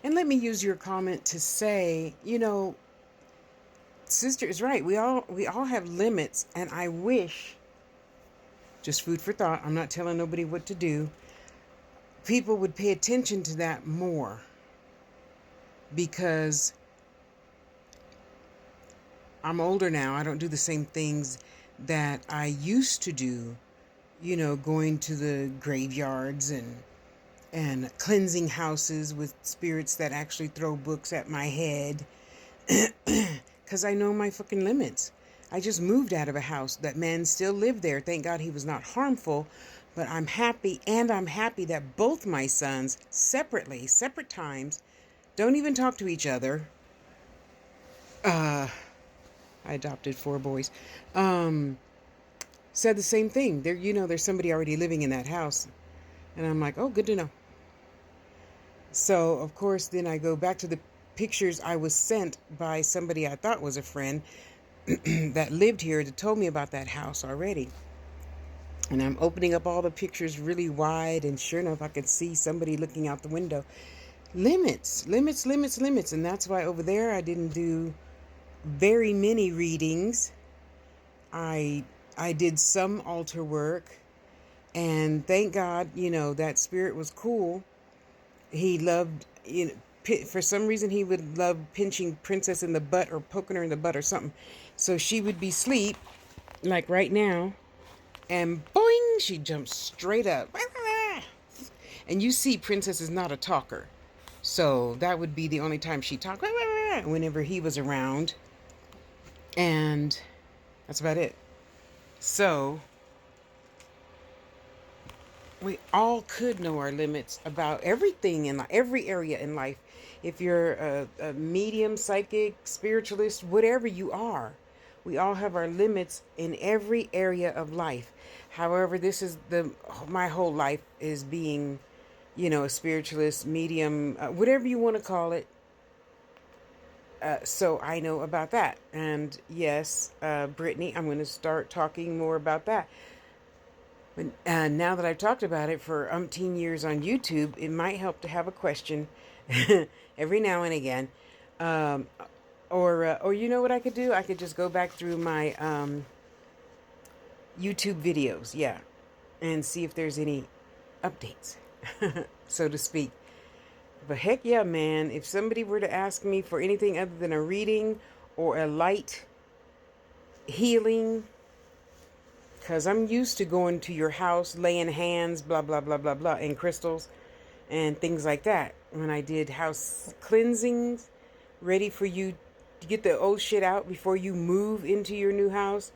And let me use your comment to say, sister is right. We all have limits, and I wish, just food for thought, I'm not telling nobody what to do, people would pay attention to that more, because I'm older now. I don't do the same things that I used to do, going to the graveyards and cleansing houses with spirits that actually throw books at my head, because I know my fucking limits. I just moved out of a house. That man still lived there. Thank God he was not harmful. But I'm happy, and I'm happy that both my sons, separately, separate times, don't even talk to each other. I adopted 4 boys. Um, Said the same thing. There's somebody already living in that house. And I'm like, oh, good to know. So, of course, then I go back to the pictures I was sent by somebody I thought was a friend that lived here that told me about that house already. And I'm opening up all the pictures really wide, and sure enough, I could see somebody looking out the window. Limits, limits, limits, limits. And that's why over there I didn't do very many readings. I I did some altar work, and thank God, that spirit was cool. He loved, for some reason he would love pinching Princess in the butt or poking her in the butt or something. So she would be asleep, like right now, and boing, she jumps straight up. And you see, Princess is not a talker. So that would be the only time she talked, whenever he was around. And that's about it. So we all could know our limits about everything in every area in life. If you're a medium, psychic, spiritualist, whatever you are, we all have our limits in every area of life. However, this is my whole life is being, a spiritualist, medium, whatever you want to call it. So I know about that. And yes, Brittany, I'm going to start talking more about that. But now that I've talked about it for umpteen years on YouTube, it might help to have a question every now and again. Um, or you know what I could do? I could just go back through my YouTube videos, yeah, and see if there's any updates, so to speak. But heck yeah, man, if somebody were to ask me for anything other than a reading or a light healing, because I'm used to going to your house, laying hands, blah, blah, blah, blah, blah, and crystals and things like that. When I did house cleansings, ready for you to get the old shit out before you move into your new house,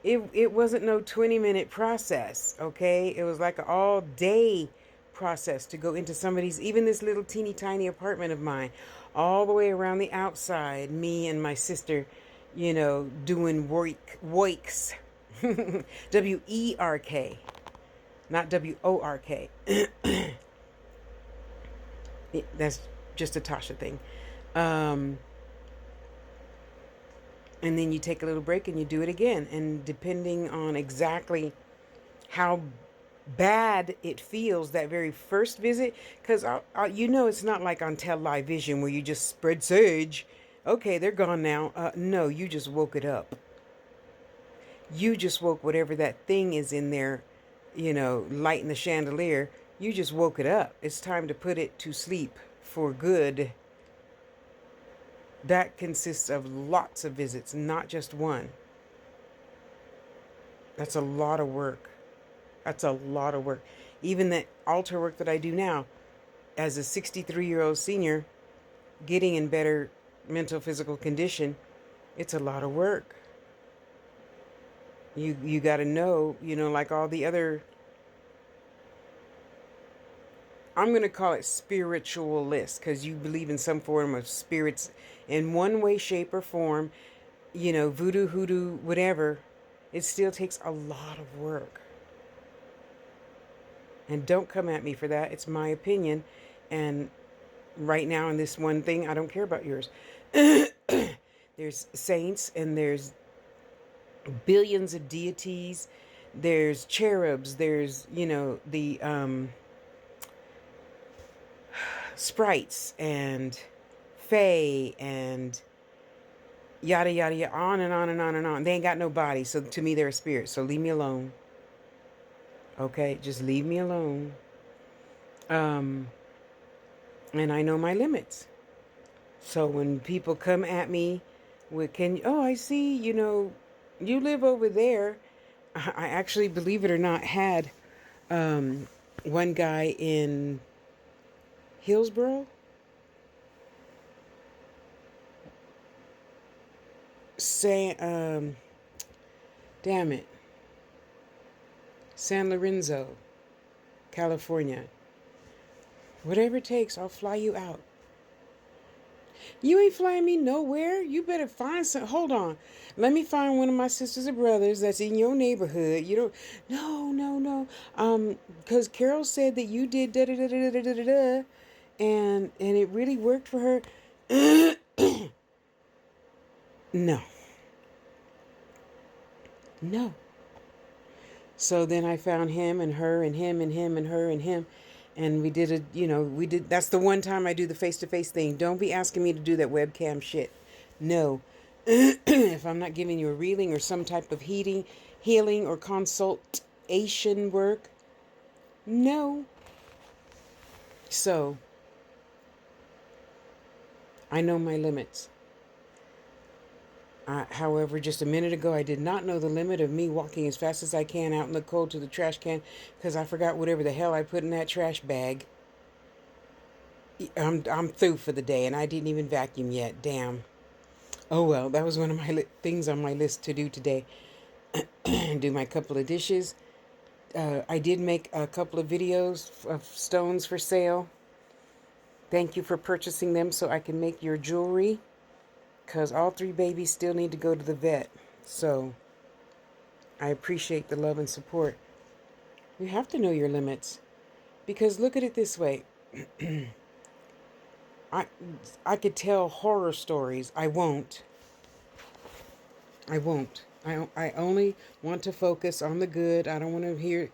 it wasn't no 20-minute process, okay? It was like an all day process to go into somebody's, even this little teeny tiny apartment of mine, all the way around the outside, me and my sister, doing works. WERK, not WORK. That's just a Tasha thing. And then you take a little break and you do it again. And depending on exactly how bad it feels that very first visit, because it's not like on television where you just spread sage. Okay, they're gone now. No, you just woke it up. You just woke whatever that thing is in there, lighting the chandelier. You just woke it up. It's time to put it to sleep for good. That consists of lots of visits, not just one. That's a lot of work. That's a lot of work. Even the altar work that I do now, as a 63-year-old senior, getting in better mental, physical condition, it's a lot of work. You got to know, like all the other, I'm going to call it spiritualist, because you believe in some form of spirits in one way, shape, or form, voodoo, hoodoo, whatever. It still takes a lot of work. And don't come at me for that. It's my opinion. And right now in this one thing, I don't care about yours. There's saints and there's billions of deities. There's cherubs. There's, sprites and fae and yada yada yada, on and on and on and on. They ain't got no body, so to me they're a spirit. So leave me alone. Okay, just leave me alone. And I know my limits. So when people come at me with, I see, you live over there. I actually, believe it or not, had one guy in Hillsborough. Damn it. San Lorenzo, California. Whatever it takes, I'll fly you out. You ain't flying me nowhere. You better find some. Hold on. Let me find one of my sisters or brothers that's in your neighborhood. You don't. No. Because Carol said that you did da da da da da da da da, and it really worked for her. No. No. So then I found him and her and him and him and her and him. And we did that's the one time I do the face-to-face thing. Don't be asking me to do that webcam shit. No. If I'm not giving you a reading or some type of healing or consultation work, no. So, I know my limits. However, just a minute ago, I did not know the limit of me walking as fast as I can out in the cold to the trash can because I forgot whatever the hell I put in that trash bag. I'm through for the day, and I didn't even vacuum yet. Damn. Oh well, that was one of my things on my list to do today. Do my couple of dishes. I did make a couple of videos of stones for sale. Thank you for purchasing them so I can make your jewelry. Because all 3 babies still need to go to the vet. So, I appreciate the love and support. You have to know your limits. Because look at it this way. I could tell horror stories. I won't. I only want to focus on the good. I don't want to hear...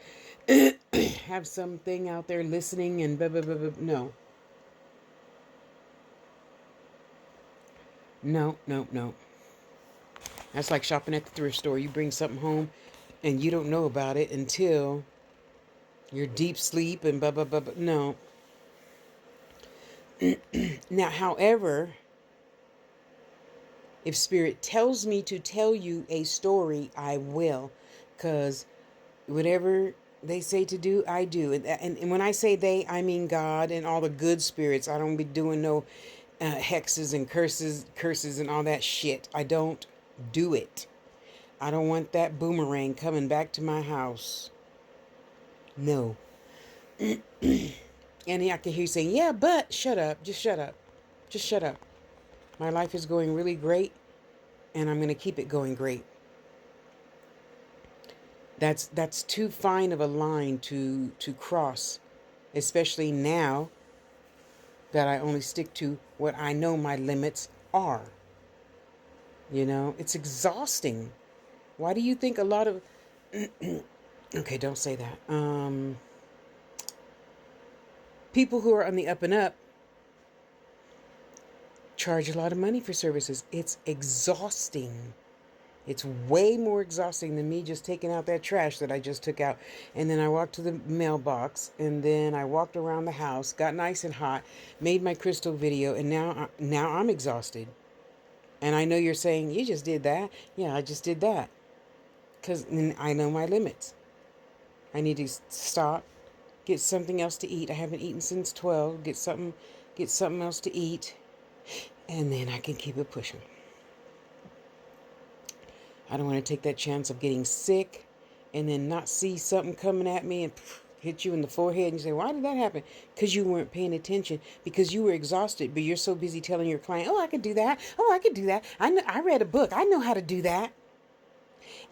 have something out there listening and blah, blah, blah, blah. No. No. That's like shopping at the thrift store. You bring something home and you don't know about it until you're deep sleep and blah, blah, blah, blah. No. Now, however, if Spirit tells me to tell you a story, I will. Because whatever they say to do, I do. And when I say they, I mean God and all the good spirits. I don't be doing no... hexes and curses and all that shit. I don't do it. I don't want that boomerang coming back to my house. No. And I can hear you saying, yeah, but shut up. Just shut up. Just shut up. My life is going really great, and I'm going to keep it going great. That's too fine of a line to cross, especially now that I only stick to what I know my limits are. It's exhausting. Why do you think a lot of... Okay, don't say that. People who are on the up and up charge a lot of money for services. It's exhausting. It's way more exhausting than me just taking out that trash that I just took out. And then I walked to the mailbox, and then I walked around the house, got nice and hot, made my crystal video, and now I'm exhausted. And I know you're saying, you just did that. Yeah, I just did that. Because I know my limits. I need to stop, get something else to eat. I haven't eaten since 12. Get something else to eat, and then I can keep it pushing. I don't want to take that chance of getting sick and then not see something coming at me and hit you in the forehead and you say, why did that happen? Because you weren't paying attention, because you were exhausted, but you're so busy telling your client, oh, I could do that. Oh, I could do that. I read a book. I know how to do that.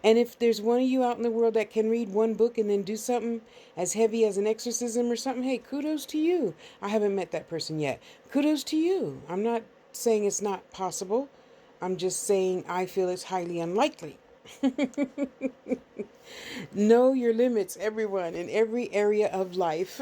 And if there's one of you out in the world that can read one book and then do something as heavy as an exorcism or something, hey, kudos to you. I haven't met that person yet. Kudos to you. I'm not saying it's not possible. I'm just saying I feel it's highly unlikely. Know your limits, everyone, in every area of life.